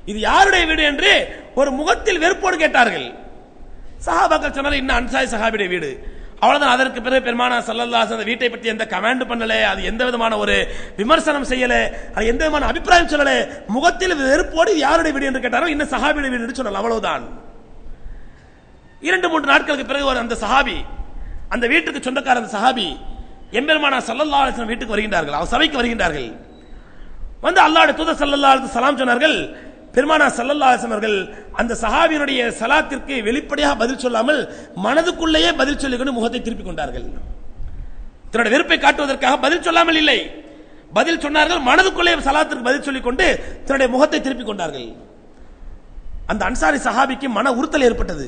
இது யாருடைய வீடு என்று ஒரு முகத்தில் வெறுப்போடு கேட்டார்கள். சஹாபாக்கள் சொன்னார்கள், இன்னும் அன்சாரி சஹாபியுடைய வீடு. அவ்வளவுதான். அதற்கு பிறகு பெருமானார் ஸல்லல்லாஹு அலைஹி வஸல்லம் வீட்டை பற்றி எந்த கமெண்ட் பண்ணல, அது எந்த விதமான ஒரு விமர்சனம் செய்யல, அது எந்த விதமான அபிப்பிராயம் சொல்லல. முகத்தில் வெறுப்போடு யாருடைய வீடு என்று கேட்டாரோ, இன்னும் சஹாபியுடைய வீடு என்று சொன்னார். அவ்வளவுதான். 2-3 நாட்களுக்கு பிறகு அந்த சஹாபி, அந்த வீட்டுக்கு சொந்தக்கார அந்த சஹாபி எம்பெருமானார் ஸல்லல்லாஹு அலைஹி வஸல்லம் வீட்டுக்கு வருகின்றார்கள். அவர் சபைக்கு வருகின்றார்கள். வந்து அல்லாஹ்வுடைய தூதர் ஸல்லல்லாஹு அலைஹி வஸல்லம் சலாம் சொன்னார்கள். பெருமானார் ஸல்லல்லாஹு அலைஹி வஸல்லம் அவர்கள் அந்த சஹாபியினுடைய சலாத்திற்கு வெளிப்படையாக பதில் சொல்லாமல் மனதுக்குள்ளேயே பதில் சொல்லிக்கொண்டு முகத்தை திருப்பிக் கொண்டார்கள். தன்னுடைய வெறுப்பை காட்டுவதற்காக பதில் சொல்லாமல் இல்லை, பதில் சொன்னார்கள். மனதுக்குள்ளே சலாத்திற்கு பதில் சொல்லிக்கொண்டு தன்னுடைய முகத்தை திருப்பிக் கொண்டார்கள். அந்த அன்சாரி சஹாபிக்கு மன உறுத்தல் ஏற்பட்டது.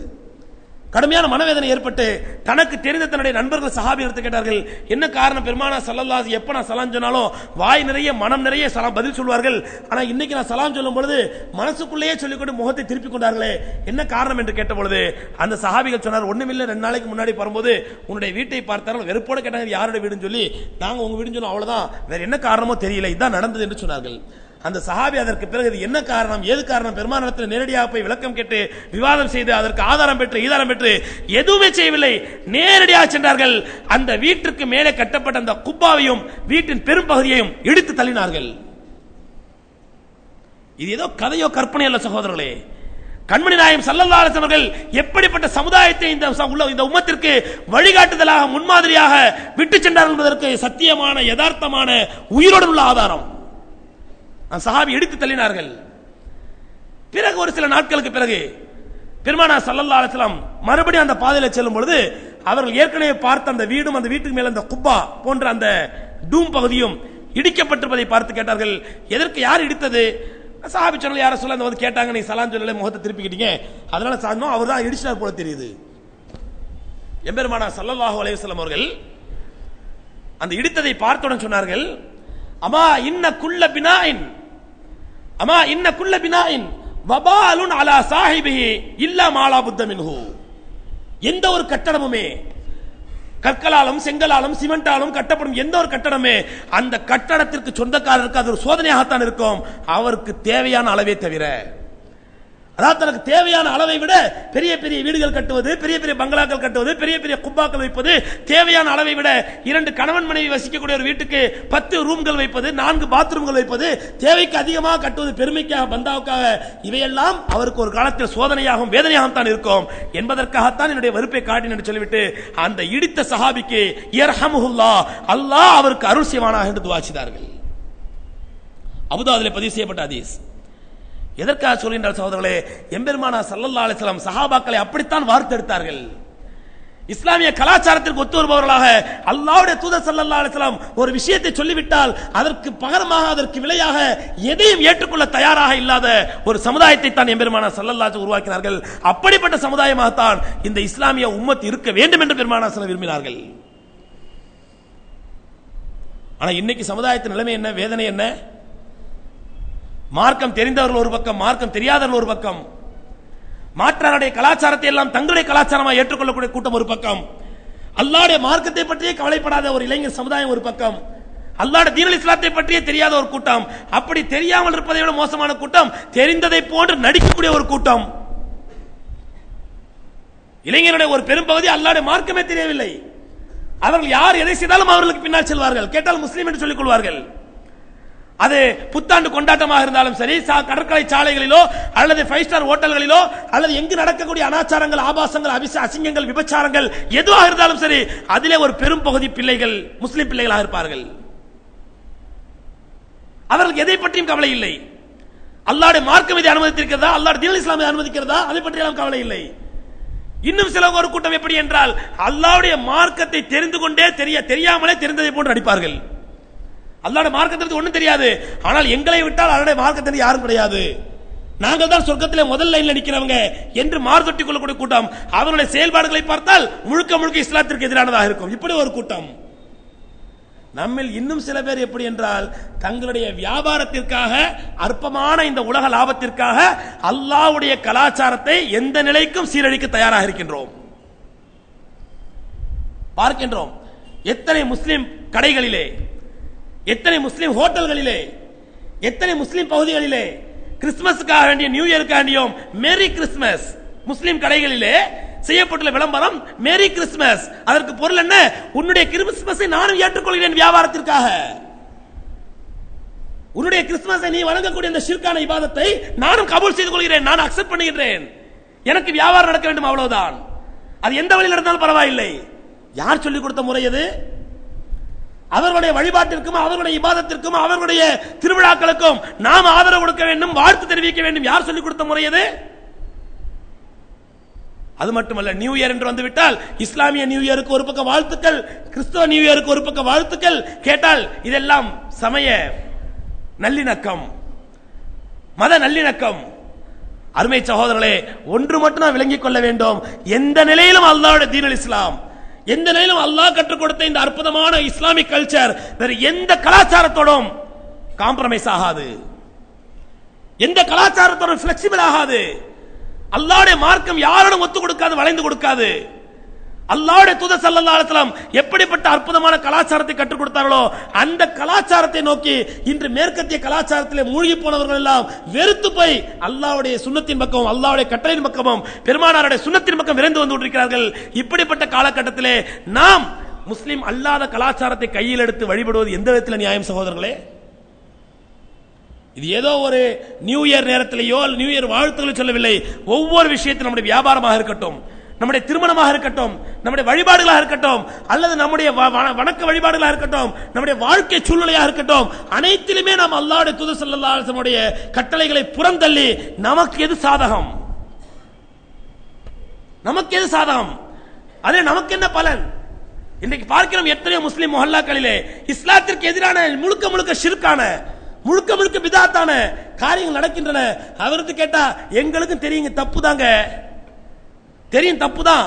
கடுமையான மனவேதனை ஏற்பட்டு தனக்கு தெரிந்த தன்னுடைய நண்பர்கள் சஹாபி எடுத்து கேட்டார்கள், என்ன காரணம்? பெருமானார் ஸல்லல்லாஹு அலைஹி வஸல்லம் எப்ப நான் சலாம் சொன்னாலும் வாய் நிறைய மனம் நிறைய சலாம் பதில் சொல்வார்கள், ஆனா இன்னைக்கு நான் சலாம் சொல்லும் பொழுது மனசுக்குள்ளேயே சொல்லிக்கொண்டு முகத்தை திருப்பிக் கொண்டார்களே, என்ன காரணம் என்று கேட்ட பொழுது அந்த சஹாபிகள் சொன்னார், ஒண்ணுமில்லை, 2 நாளைக்கு முன்னாடி வரும்போது உன்னுடைய வீட்டை பார்த்தார்கள், வெறுப்போடு கேட்டாங்க யாருடைய வீடுன்னு சொல்லி, நாங்க உங்க வீடுன்னு சொன்னோம், அவ்வளவுதான், வேற என்ன காரணமோ தெரியல, இதுதான் நடந்தது என்று சொன்னார்கள். அந்த சஹாபி அதற்கு பிறகு என்ன காரணம், ஏது காரணம், பெருமானாரிடத்தில் நேரடியாக போய் விளக்கம் கேட்டு விவாதம் செய்து அதற்கு ஆதாரம் பெற்று ஈதாரம் பெற்று எதுவுமே செய்யவில்லை. நேரடியாக சென்றார்கள். அந்த வீட்டிற்கு மேலே கட்டப்பட்ட அந்த குப்பாவையும் வீட்டின் பெரும் பகுதியையும் இடித்து தள்ளினார்கள். இது ஏதோ கதையோ கற்பனை அல்ல சகோதரர்களே. கண்மணி நாயகம் ஸல்லல்லாஹு அலைஹி வஸல்லம் அவர்கள் எப்படிப்பட்ட சமுதாயத்தை இந்த உம்மத்திற்கு வழிகாட்டுதலாக முன்மாதிரியாக விட்டு சென்றார்கள் என்பதற்கு சத்தியமான யதார்த்தமான உயிரோடு உள்ள ஆதாரம். சஹாபி எடுத்து தள்ளினார்கள். பிறகு ஒரு சில நாட்களுக்கு பிறகு பெருமானார் ஸல்லல்லாஹு அலைஹி வஸல்லம் மறுபடியும் அந்த பாதையில் செல்லும் பொழுது அவர்கள் ஏற்கனவே பார்த்த அந்த வீடும் அந்த வீட்டுக்கு மேல அந்த குப்பா போன்ற அந்த டூம் பகுதியும் இடிக்கப்பட்டிருப்பதை பார்த்து கேட்டார்கள், எதற்கு, யார் இடித்தது? சஹாபி சொன்னாங்க, யார சொல்ல வந்து கேட்டாங்க, நீ சலாம் சொல்லல, முகத்தை திருப்பிக்கிட்டீங்க, அதனால சாந்தம் அவர் தான் இடிச்சினார் போல தெரியுது. எம்பெருமானார் ஸல்லல்லாஹு அலைஹி வஸல்லம் அவர்கள் அந்த இடித்ததை பார்த்தவுடன் சொன்னார்கள், அமா இன்ன குல்ல பினாயின், அமா இன்ன குல்ல பினாயின் வபாலுன் அலா சாஹிபிஹி இல்லா மாலா புத்த மின்ஹு. எந்த ஒரு கட்டடமுமே கற்களாலும் செங்கலாலும் சிமெண்டாலும் கட்டப்படும் எந்த ஒரு கட்டடமே அந்த கட்டடத்திற்கு சொந்தக்காரருக்கு அது ஒரு சோதனையாகத்தான் இருக்கும், அவருக்கு தேவையான அளவே தவிர. அதாவது தனக்கு தேவையான அளவை விட பெரிய பெரிய வீடுகள் கட்டுவது, பெரிய பெரிய பங்களாக்கள் கட்டுவது, பெரிய பெரிய குப்பாக்கள் வைப்பது, தேவையான அளவை விட 2 கணவன் மனைவி வசிக்கக்கூடிய ஒரு வீட்டுக்கு 10 ரூம்கள் வைப்பது, 4 பாத்ரூம்கள் வைப்பது, தேவைக்கு அதிகமாக கட்டுவது, பெருமைக்காக பந்தாவுக்காக, இவையெல்லாம் அவருக்கு ஒரு காலத்தில் சோதனையாகவும் வேதனையாகவும் தான் இருக்கும் என்பதற்காகத்தான் என்னுடைய வெறுப்பை காட்டினேன் என்று சொல்லிவிட்டு அந்த இடித்த சஹாபிக்கு யர்ஹமுல்லாஹ், அல்லாஹ் அவருக்கு அருள் செய்வானாக என்று துஆ செய்தார்கள். அபூதாவூதிலே பதிவு செய்யப்பட்ட ஹதீஸ். எதற்காக சொல்கின்றார் சகோதரர்களே? எம்பெருமானார் ஸல்லல்லாஹு அலைஹி வஸல்லம் சஹாபாக்களை அப்படித்தான் வார்த்தெடுத்தார்கள். இஸ்லாமிய கலாச்சாரத்திற்கு ஒத்து வருபவர்களாக அல்லாஹ்வுடைய தூதர் ஸல்லல்லாஹு அலைஹி வஸல்லம் ஒரு விஷயத்தை சொல்லிவிட்டால் அதற்கு பகரமாக அதற்கு விலையாக எதையும் ஏற்றுக்கொள்ள தயாராக இல்லாத ஒரு சமுதாயத்தை தான் எம்பெருமானார் ஸல்லல்லாஹு அலைஹி வஸல்லம் உருவாக்கினார்கள். அப்படிப்பட்ட சமுதாயமாகத்தான் இந்த இஸ்லாமிய உம்மத் இருக்க வேண்டும் என்று பெருமானார் ஸல்லல்லாஹு விரும்பினார்கள். ஆனா இன்னைக்கு சமுதாயத்தின் நிலைமை என்ன, வேதனை என்ன? மார்க்கம் தெரிந்தவர்கள் ஒரு பக்கம், மார்க்கம் தெரியாதவர்கள் ஒரு பக்கம். மாற்றாருடைய கலாச்சாரத்தை எல்லாம் தங்களுடைய கலாச்சாரமாக ஏற்றுக்கொள்ளக்கூடிய கூட்டம் ஒரு பக்கம், அல்லாஹ்வுடைய மார்க்கத்தை பற்றியே கவலைப்படாத ஒரு இளைஞர் சமுதாயம் ஒரு பக்கம், அல்லாஹ்வுடைய தீனுல் இஸ்லாத்தை பற்றியே தெரியாத ஒரு கூட்டம், அப்படி தெரியாமல் இருப்பதை விட மோசமான கூட்டம் தெரிந்ததை போன்று நடிக்கக்கூடிய ஒரு கூட்டம். இளைஞருடைய ஒரு பெரும்பகுதி அல்லாஹ்வுடைய மார்க்கமே தெரியவில்லை. அவர்கள் யார் எதை செய்தாலும் அவர்களுக்கு பின்னால் செல்வார்கள். கேட்டால் முஸ்லீம் என்று சொல்லிக் கொள்வார்கள். அது புத்தாண்டு கொண்டாட்டமாக இருந்தாலும் சரி, கடற்கரை சாலைகளிலோ அல்லது 5 ஸ்டார் ஹோட்டல்களிலோ அல்லது எங்கு நடக்கக்கூடிய அனாச்சாரங்கள், ஆபாசங்கள், அசிங்கங்கள், விபச்சாரங்கள் எதுவாக இருந்தாலும் சரி, அதிலே ஒரு பெரும் பகுதி பிள்ளைகள் முஸ்லிம் பிள்ளைகளாக இருப்பார்கள். அவர்களுக்கு எதை பற்றியும் கவலை இல்லை. அல்லாஹ்வுடைய மார்க்கம் இதை அனுமதித்திருக்கிறதா, அல்லாஹ்வுடைய தீனுல் இஸ்லாம் இதை அனுமதிக்கிறதா, அதை பற்றி எல்லாம் கவலை இல்லை. இன்னும் சில ஒரு கூட்டம் எப்படி என்றால், அல்லாஹ்வுடைய மார்க்கத்தை தெரிந்து கொண்டே தெரியாமலே தெரிந்ததை போன்று நடிப்பார்கள். அல்லாஹ்வுடைய மார்க்கத்தை ஒன்றும் தெரியாது, ஆனால் எங்களை விட்டால் அல்லாஹ்வுடைய மார்க்கத்தை யாரும் கிடையாது, நாங்கள் தான் சொர்க்கத்திலே முதல் லைன்ல நிற்கிறவங்க என்று மார்த்தொட்டிக் கொள்ளக்கூடிய கூட்டம். அவருடைய செயல்பாடுகளை பார்த்தால் முழுக்க முழுக்க இஸ்லாத்திற்கு எதிரானதாக இருக்கும். இப்படி ஒரு கூட்டம். நம்மில் இன்னும் சில பேர் எப்படி என்றால், தங்களுடைய வியாபாரத்திற்காக, அற்பமான இந்த உலக லாபத்திற்காக அல்லாஹ்வுடைய கலாச்சாரத்தை எந்த நிலைக்கும் சீரழிக்க தயாராக இருக்கின்றோம். பார்க்கின்றோம் எத்தனை முஸ்லிம் கடைகளிலே, எத்தனை முஸ்லிம் ஹோட்டல்களிலே, எத்தனை முஸ்லிம் பகுதிகளிலே கிறிஸ்துமஸுக்காக வேண்டிய, நியூ இயருக்காக வேண்டியும் மேரி கிறிஸ்துமஸ் முஸ்லிம் கடைகளிலே செய்யப்பட்டுள்ள விளம்பரம் மேரி கிறிஸ்துமஸ். அதற்கு பொருள் என்ன? உன்னுடைய கிறிஸ்துமஸை நானும் ஏற்றுக்கொள்கிறேன் வியாபாரத்திற்காக. உன்னுடைய கிறிஸ்துமஸை நீ வழங்கக்கூடிய இந்த ஷிர்கான இபாதத்தை நானும் கபூல் செய்து கொள்கிறேன், நான் அக்செப்ட் பண்ணுகிறேன். எனக்கு வியாபாரம் நடக்க வேண்டும், அவ்வளவுதான். அது எந்த வழியில் நடந்தாலும் பரவாயில்லை. யார் சொல்லிக் கொடுத்த முறை அது? அவர்களுடைய வழிபாட்டிற்கும் அவர்களுடைய இபாதத்திற்கும் அவர்களுடைய திருவிழாக்களுக்கும் நாம் ஆதரவு கொடுக்க வேண்டும், வாழ்த்து தெரிவிக்க வேண்டும். யார் சொல்லிக் கொடுத்த முறை அது? அது மட்டுமல்ல, நியூ இயர் என்று வந்துவிட்டால் இஸ்லாமிய நியூ இயருக்கு ஒரு பக்கம் வாழ்த்துக்கள், கிறிஸ்தவ நியூ இயருக்கு ஒரு பக்கம் வாழ்த்துக்கள். கேட்டால் இதெல்லாம் சமய நல்லிணக்கம், மத நல்லிணக்கம். அருமை சகோதரர்களே, ஒன்று மட்டும் நாம் விளங்கிக் கொள்ள வேண்டும், எந்த நிலையிலும் அல்லாஹ்வுடைய தீனுல் இஸ்லாம், எந்த நிலையிலும் அல்லாஹ் கற்றுக் கொடுத்த இந்த அற்புதமான இஸ்லாமிக் கல்ச்சர் வேறு எந்த கலாச்சாரத்தோடும் காம்ப்ரமைஸ் ஆகாது, எந்த கலாச்சாரத்தோடும் பிளெக்சிபிள் ஆகாது. அல்லாஹ்வுடைய மார்க்கம் யாரோடும் ஒத்து கொடுக்காது, வளைந்து கொடுக்காது. அல்லாஹ்வுடைய தூதர் ஸல்லல்லாஹு அலைஹி வஸல்லம் எப்படிப்பட்ட அற்புதமான கலாச்சாரத்தை கற்றுக் கொடுத்தார்களோ அந்த கலாச்சாரத்தை நோக்கி இன்று மேற்கத்திய கலாச்சாரத்திலே மூழ்கி போனவர்கள் எல்லாம் வெறுத்து போய் அல்லாஹ்வுடைய சுன்னத்தின் பக்கம், அல்லாஹ்வுடைய கட்டளையின் பக்கமும் பெருமானாருடைய சுன்னத்தின் பக்கம் விரைந்து வந்து கொண்டிருக்கிறார்கள். இப்படிப்பட்ட காலகட்டத்திலே நாம் முஸ்லிம் அல்லாத கலாச்சாரத்தை கையில் எடுத்து வழிபடுவது எந்த விதத்தில் நியாயம் சகோதரர்களே? இது ஏதோ ஒரு நியூ இயர் நேரத்திலேயோ நியூ இயர் வாழ்த்துக்களை சொல்லவில்லை. ஒவ்வொரு விஷயத்திலும் நம்முடைய வியாபாரமாக இருக்கட்டும், நம்முடைய திருமணமாக இருக்கட்டும், நம்முடைய வழிபாடுகளாக இருக்கட்டும், அல்லது நம்முடைய வணக்க வழிபாடுகளாக இருக்கட்டும், நம்முடைய வாழ்க்கை சூழ்நிலையாக இருக்கட்டும், அனைத்திலுமே நாம் அல்லாஹ்வுடைய தூதர் ஸல்லல்லாஹு அலைஹி வஸல்லம் கட்டளைகளை புறந்தள்ளி நமக்கு எது சாதகம், நமக்கு எது சாதகம், அதே நமக்கு என்ன பலன்? இன்றைக்கு பார்க்கிறோம் எத்தனையோ முஸ்லிம் முஹல்லாக்களிலே இஸ்லாத்திற்கு எதிரான முழுக்க முழுக்க ஷிர்கான, முழுக்க முழுக்க பிதாத்தான காரியங்கள் நடக்கின்றன. அவருக்கு கேட்டா எங்களுக்கும் தெரியுங்க, தப்பு தாங்க, தெரியும் தப்பு தான்,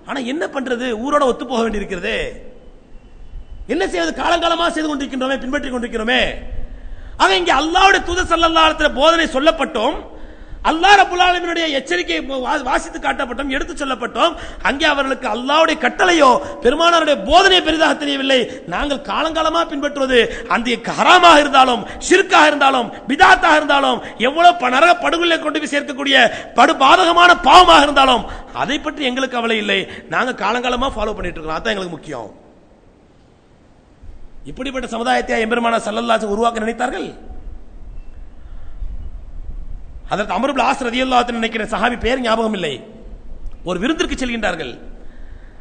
ஆனா என்ன பண்றது, ஊரோட ஒத்து போக வேண்டியிருக்கிறது, என்ன செய்வது, காலங்காலமாக செய்து கொண்டிருக்கின்றோமே, பின்பற்றி கொண்டிருக்கிறோமே. ஆக இங்கே அல்லாஹ்வுடைய தூதர் ஸல்லல்லாஹு அலைஹி வஸல்லம் போதனை சொல்லப்பட்டோம், அல்லாஹ் ரப்பல் ஆலமீனுடைய எச்சரிக்கை வாசித்து காட்டப்பட்டோம், எடுத்து சொல்லப்பட்டோம். அங்கே அவர்களுக்கு அல்லாஹ்வுடைய கட்டளையோ பெருமானாருடைய போதனை பெரிதாக தெரியவில்லை. நாங்கள் காலங்காலமாக பின்பற்றுவது அந்த ஹராமாக இருந்தாலும், ஷிர்காக இருந்தாலும், பிதாத்தாக இருந்தாலும், எவ்வளவு நரக படுகொலை கொண்டு போய் சேர்க்கக்கூடிய படுபாதகமான பாவமாக இருந்தாலும் அதை பற்றி எங்களுக்கு கவலை இல்லை. நாங்கள் காலங்காலமாக ஃபாலோ பண்ணிட்டு இருக்கோம், அதான் எங்களுக்கு முக்கியம். இப்படிப்பட்ட சமுதாயத்தை எம்பெருமானார் ஸல்லல்லாஹு அலைஹி வஸல்லம் உருவாக்க நினைத்தார்கள். அதற்கு அம்ர் இப்னு ஆஸ் ரலியல்லாஹு அன்ஹு நினைக்கிற சஹாபி பேர் ஞாபகம் இல்லை, ஒரு விருந்திற்கு செல்கின்றார்கள்.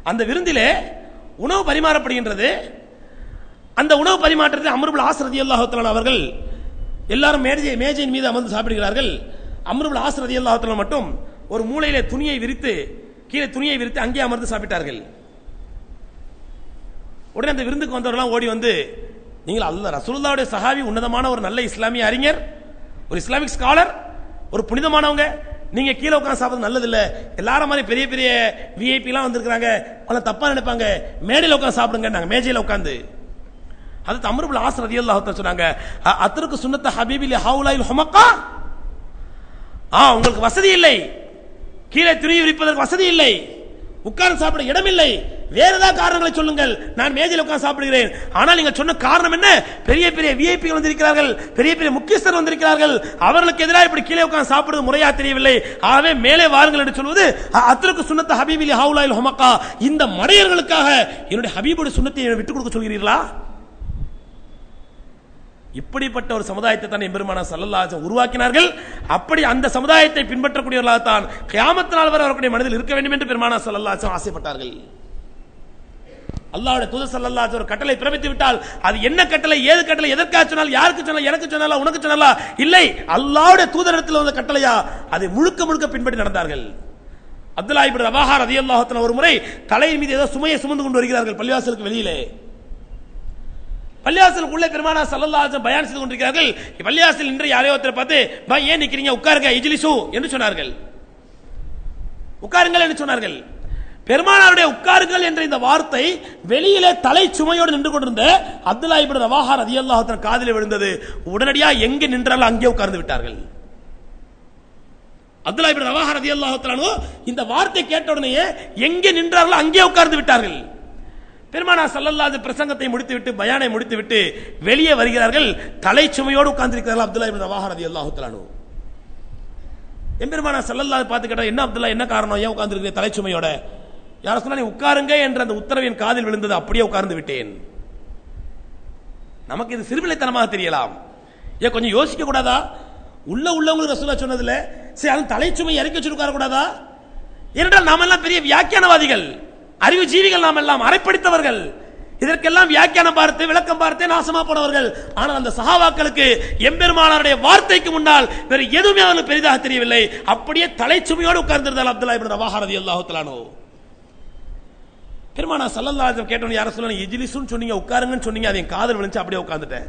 அந்த விருந்திலே உணவு பரிமாறப்படுகின்றது. அந்த உணவு பரிமாற்றத்தில் அம்ர் இப்னு ஆஸ் ரலியல்லாஹு அன்ஹு அவர்கள் எல்லாரும் மேஜையின் மீது அமர்ந்து சாப்பிடுகிறார்கள். அம்ர் இப்னு ஆஸ் ரலியல்லாஹு அன்ஹு மட்டும் ஒரு மூலையிலே துணியை விரித்து, கீழே துணியை விரித்து அங்கே அமர்ந்து சாப்பிட்டார்கள். உடனே அந்த விருந்துக்கு வந்தவர்களாம் ஓடி வந்து, நீங்கள் அல்லாஹ் ரசூலுல்லாஹ்வுடைய சஹாபி, உன்னதமான ஒரு நல்ல இஸ்லாமிய அறிஞர், ஒரு இஸ்லாமிக் ஸ்காலர், ஒரு புனிதமானவங்க, நீங்க கீழே உட்கார்ந்து சாப்பிடுறது நல்லது இல்ல, எல்லாரும் மாதிரி பெரிய பெரிய விஐபி எல்லாம் வந்திருக்காங்க, அவங்கள தப்பா நினைப்பாங்க, மேடையில் உட்கார்ந்து சாப்பிடுங்க, நாங்க மேஜையில் உட்கார்ந்து. அது அம்ர் இப்னு ஆஸ் ரலியல்லாஹு அன்ஹு சொன்னாங்க, அத்ருக்கு சுன்னத்த ஹபீபி லி ஹவுலாயில் ஹுமக்கா, உங்களுக்கு வசதி இல்லை, கீழே துணி விரிப்பதற்கு வசதி இல்லை, உட்கார்ந்து சாப்பிட இடம் இல்லை, வேற ஏதாவது காரணங்களை சொல்லுங்கள், நான் மேஜையில் உட்கார்ந்து சாப்பிடுகிறேன். ஆனால் நீங்கள் சொன்ன காரணம் என்ன? பெரிய பெரிய விஐபிகள் வந்திருக்கிறார்கள், பெரிய பெரிய முக்கியஸ்தர் வந்திருக்கிறார்கள், அவர்களுக்கு எதிராக இப்படி கீழே உட்கார்ந்து சாப்பிடுவது முறையா தெரியவில்லை, ஆகவே மேலே வாருங்கள் என்று சொல்வது அத்ருக்கு சுன்னத் ஹபீபில் ஹவுலாயில் ஹுமக்கா. இந்த மடையர்களுக்காக என்னுடைய ஹபீபுடைய சுன்னத்தை விட்டுக் கொடுக்க சொல்கிறீர்களா? இப்படிப்பட்ட ஒரு சமுதாயத்தை தான் எம்பெருமானார் ஸல்லல்லாஹு அலைஹி வஸல்லம் உருவாக்கினார்கள். அப்படி அந்த சமுதாயத்தை பின்பற்றக்கூடியவர்களாக தான் கியாமத் நாள் வரை அவர்களுடைய மனதில் இருக்க வேண்டும் என்று பெருமானார் ஸல்லல்லாஹு அலைஹி வஸல்லம் ஆசைப்பட்டார்கள். அல்லாஹ்வுடைய தூதர் ஸல்லல்லாஹு அலைஹி வஸல்லம் ஒரு கட்டளை பிறப்பித்து விட்டால் அது என்ன கட்டளை, ஏது கட்டளை, எதற்காக சொன்னால், யாருக்கு சொன்னால், எனக்கு சொன்னாலா, உனக்கு சொன்னாலா, இல்லை, அல்லாஹ்வுடைய தூதரிடத்தில் வந்த கட்டளையா, அதை முழுக்க முழுக்க பின்பற்றி நடந்தார்கள். அப்துல்லாஹ் இப்னு ரவாஹா ரலியல்லாஹு அன்ஹு ஒரு முறை தலையின் மீது ஏதோ சுமையை சுமந்து கொண்டு வருகிறார்கள் பள்ளிவாசலுக்கு வெளியிலே. பள்ளிவாசலுக்குள்ளே பெருமானார் ஸல்லல்லாஹு அலைஹி வஸல்லம் பயான் செய்து கொண்டிருக்கிறார்கள். பள்ளிவாசல் நின்று யாரையோ ஒருத்தரை பார்த்து பா ஏன் நிக்கிறீங்க, உட்காருங்க, இஜ்லிசு என்று சொன்னார்கள். உட்காருங்கள் என்று சொன்னார்கள். பெருமானாருடைய உட்காருங்கள் என்ற இந்த வார்த்தை வெளியிலே தலை சுமையோடு நின்று கொண்டிருந்த அப்துல்லாஹ் இப்னு ரவாஹா ரலியல்லாஹு அன்ஹு காதிலே விழுந்தது. உடனடியாக எங்கே நின்றாலும் அங்கே உட்கார்ந்து விட்டார்கள். அப்துல்லாஹ் இப்னு ரவாஹா ரலியல்லாஹு அன்ஹு இந்த வார்த்தை கேட்ட உடனே எங்கே நின்றார்களோ அங்கே உட்கார்ந்து விட்டார்கள். பெருமானார் ஸல்லல்லாஹு அலைஹி பிரசங்கத்தை முடித்துவிட்டு பயானை முடித்துவிட்டு வெளியே வருகிறார்கள். தலை சுமையோடு உட்கார்ந்திருக்கிறார்கள் அப்துல்லாஹ் இப்னு ரவாஹா ரலியல்லாஹு அன்ஹு. எம்பெருமானார் ஸல்லல்லாஹு அலைஹி பார்த்து கேட்டார், என்ன அப்துல்லாஹ், என்ன காரணம், ஏன் உட்கார்ந்திருக்கிறீங்க தலை சுமையோட? யார சொன்னா, நீ உட்காருங்க என்ற அந்த உத்தரவின் காதில் விழுந்தது, அப்படியே உட்கார்ந்து விட்டேன். நமக்கு இது சிறுபிள்ளைத்தனமாக தெரியலாம். ஏன் கொஞ்சம் யோசிக்க கூடாதா? உள்ளவங்களுக்கு ரசூலுல்லாஹ் சொன்னதுல சரி அது தலை சுமை இறக்கி வச்சு உட்கார கூடாதா? ஏனென்றால் நாம் எல்லாம் பெரிய வியாக்கியானவாதிகள், அறிவு ஜீவிகள், நாம் எல்லாம் அரைப்படித்தவர்கள், இதற்கெல்லாம் வியாக்கியானம் பார்த்து விளக்கம் பார்த்து நாசமா போனவர்கள். ஆனால் அந்த சஹாபாக்களுக்கு எம்பெருமானாருடைய வார்த்தைக்கு முன்னால் வேறு எதுவுமே அவர்களுக்கு பெரிதாக தெரியவில்லை. அப்படியே தலை சுமையோடு உட்கார்ந்திருந்தார் அப்துல்லாஹ் இப்னு ரவாஹா ரலியல்லாஹு தஆலா. பெருமானார் ஸல்லல்லாஹு அலைஹி வஸல்லம் கேட்டோன்னு, யார சொல்லணும், இஜ்லிசுன்னு சொன்னீங்க, உட்காருங்கன்னு சொன்னீங்க, அது என் காதல் விழுந்துச்சு, அப்படியே உட்கார்ந்துட்டேன்.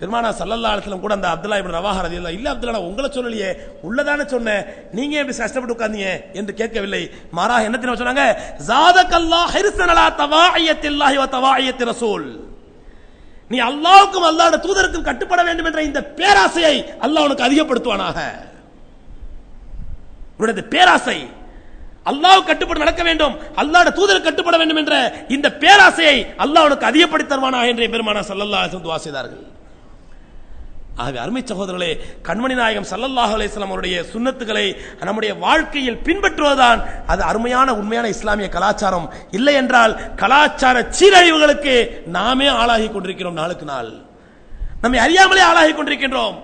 பெருமானார் ஸல்லல்லாஹு அலைஹி வஸல்லம் கூட அந்த அப்துல்லாஹ் இப்னு ரவாஹா ரலியல்லாஹு, இல்ல அப்துல்லாஹ் உங்களை சொல்லலையே, உள்ளதானே சொன்னேன், நீங்க எப்படி கஷ்டப்பட்டு உட்கார்ந்தீங்க என்று கேட்கவில்லை. மாறாக என்ன தெரியுமா சொன்னாங்க, ஜாதகல்லாஹ் ஹிர்ஸன் அலா தவாயியத்தில்லாஹி வ தவாயியத்தி ரசூல், நீ அல்லாஹ்வுக்கும் அல்லாஹ்வுடைய தூதருக்கும் கட்டுப்பட வேண்டும் என்ற இந்த பேராசையை அல்லாஹ் உனக்கு அதிகப்படுத்துவானாக. உன்னுடைய பேராசை, அல்லாஹ் கட்டுப்பட்டு நடக்க வேண்டும், அல்லாஹ்வுடைய தூதருக்கு கட்டுப்பட வேண்டும் என்ற இந்த பேராசையை அல்லாஹ் உனக்கு அதிகப்படுத்தி தருவானாக என்று பெருமானார் ஸல்லல்லாஹு அலைஹி வஸல்லம் துஆ செய்தார்கள். ஆகவே அருமை சகோதரர்களே, கண்மணி நாயகம் ஸல்லல்லாஹு அலைஹி வஸல்லம் அவருடைய சுன்னத்துகளை நம்முடைய வாழ்க்கையில் பின்பற்றுவதுதான் அது அருமையான உண்மையான இஸ்லாமிய கலாச்சாரம். இல்லை என்றால் கலாச்சார சீரழிவுகளுக்கு நாமே ஆளாகி கொண்டிருக்கிறோம். நாளுக்கு நாள் நம்மை அறியாமலே ஆளாகி கொண்டிருக்கின்றோம்.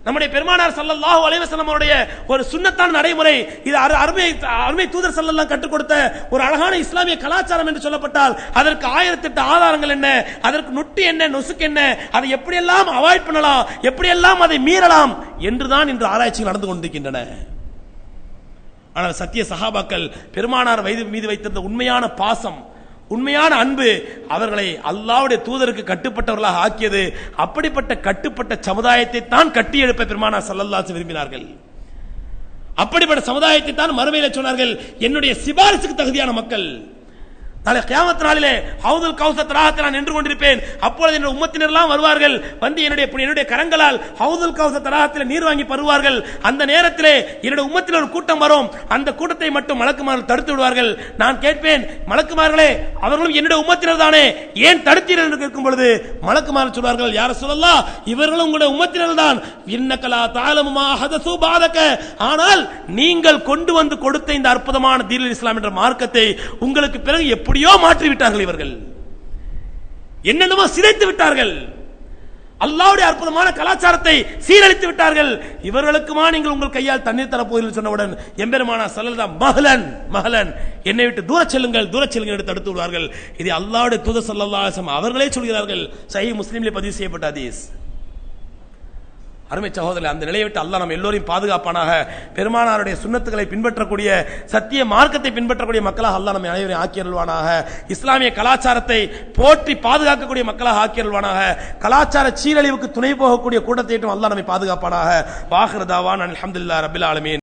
நம்முடைய பெருமானார் ஸல்லல்லாஹு அலைஹி வஸல்லம் அவருடைய ஒரு சுன்னத்தான நடைமுறை, இது அருமை தூதர் ஸல்லல்லாஹு கற்றுக் கொடுத்த ஒரு அழகான இஸ்லாமிய கலாச்சாரம் என்று சொல்லப்பட்டால் அதற்கு 1008 ஆதாரங்கள் என்ன, அதற்கு நுட்டி என்ன, நொசுக்கு என்ன, அதை எப்படியெல்லாம் அவாய்ட் பண்ணலாம், எப்படியெல்லாம் அதை மீறலாம் என்றுதான் இன்று ஆராய்ச்சிகள் நடந்து கொண்டிருக்கின்றன. ஆனால் சத்திய சஹாபாக்கள் பெருமானார் மீது வைத்திருந்த உண்மையான பாசம், உண்மையான அன்பு அவர்களை அல்லாஹ்வுடைய தூதருக்கு கட்டுப்பட்டவர்களாக ஆக்கியது. அப்படிப்பட்ட கட்டுப்பட்ட சமுதாயத்தை தான் கட்டி எழுப்ப பெருமானார் ஸல்லல்லாஹு அலைஹி விரும்பினார்கள். அப்படிப்பட்ட சமுதாயத்தை தான் மறுமையிலே சொன்னார்கள், என்னுடைய சிபாரிசுக்கு தகுதியான மக்கள். நாளை கியாமத் நாளிலே ஹவுதுல் கௌசர் தடாகத்தில் நான் நின்று கொண்டிருப்பேன். அப்பொழுது என்னுடைய உம்மத்தினர் எல்லாம் வருவார்கள், வந்து என்னுடைய கரங்களால் ஹவுதுல் கௌசர் தடாகத்தில் நீர் வாங்கி பருவார்கள். அந்த நேரத்திலே என்னுடைய உம்மத்தினர் ஒரு கூட்டம் வரும், அந்த கூட்டத்தை மட்டும் மலக்குமார்கள் தடுத்து விடுவார்கள். நான் கேட்பேன், மலக்குமார்களே அவர்களும் என்னுடைய உம்மத்தினர் தானே, ஏன் தடுத்தீர்கள் என்று கேட்கும் பொழுது மலக்குமார்கள் சொல்வார்கள், யார் ரசூலல்லாஹ் இவர்களும் உங்களுடைய உம்மத்தினர் தான், இன்னகலா தஅலமு மா ஹதஸு பாதக, ஆனால் நீங்கள் கொண்டு வந்து கொடுத்த இந்த அற்புதமான தீனுல் இஸ்லாம் என்ற மார்க்கத்தை உங்களுக்கு பிறகு எப்படியோ மாற்றி விட்டார்கள். இவர்கள் என்னென்னமோ சிதைத்து விட்டார்கள், அல்லாஹ்வுடைய அற்புதமான கலாச்சாரத்தை சீரழித்து விட்டார்கள். இவர்களுக்குமா நீங்கள் உங்கள் கையால் தண்ணீர் தரப்போகிறீர்கள் சொன்னவுடன் எம்பெருமானார் ஸல்லல்லாஹு மஹலன் மஹலன், என்னை விட்டு தூர செல்லுங்கள் தூர செல்லுங்கள் என்று தடுத்து விடுவார்கள். இது அல்லாஹ்வுடைய தூதர் ஸல்லல்லாஹு அலைஹி வஸல்லம் அவர்களே சொல்கிறார்கள். சஹீஹ் முஸ்லிமிலே பதிவு செய்யப்பட்ட ஹதீஸ். அருமை சகோதரர்களே, அந்த நிலையை விட்டு அல்லாஹ் நம்ம எல்லோரையும் பாதுகாப்பானாக. பெருமானாருடைய சுன்னத்துகளை பின்பற்றக்கூடிய சத்திய மார்க்கத்தை பின்பற்றக்கூடிய மக்களாக அல்லாஹ் நம்ம அனைவரையும் ஆக்கியருள்வானாக. இஸ்லாமிய கலாச்சாரத்தை போற்றி பாதுகாக்கக்கூடிய மக்களாக ஆக்கியருள்வானாக. கலாச்சார சீரழிவுக்கு துணை போகக்கூடிய கூட்டத்தை அல்லாஹ் நம்மை பாதுகாப்பானாக. வாஹிர் தாவான் அல்ஹம்துலில்லாஹி ரப்பில் ஆலமீன்.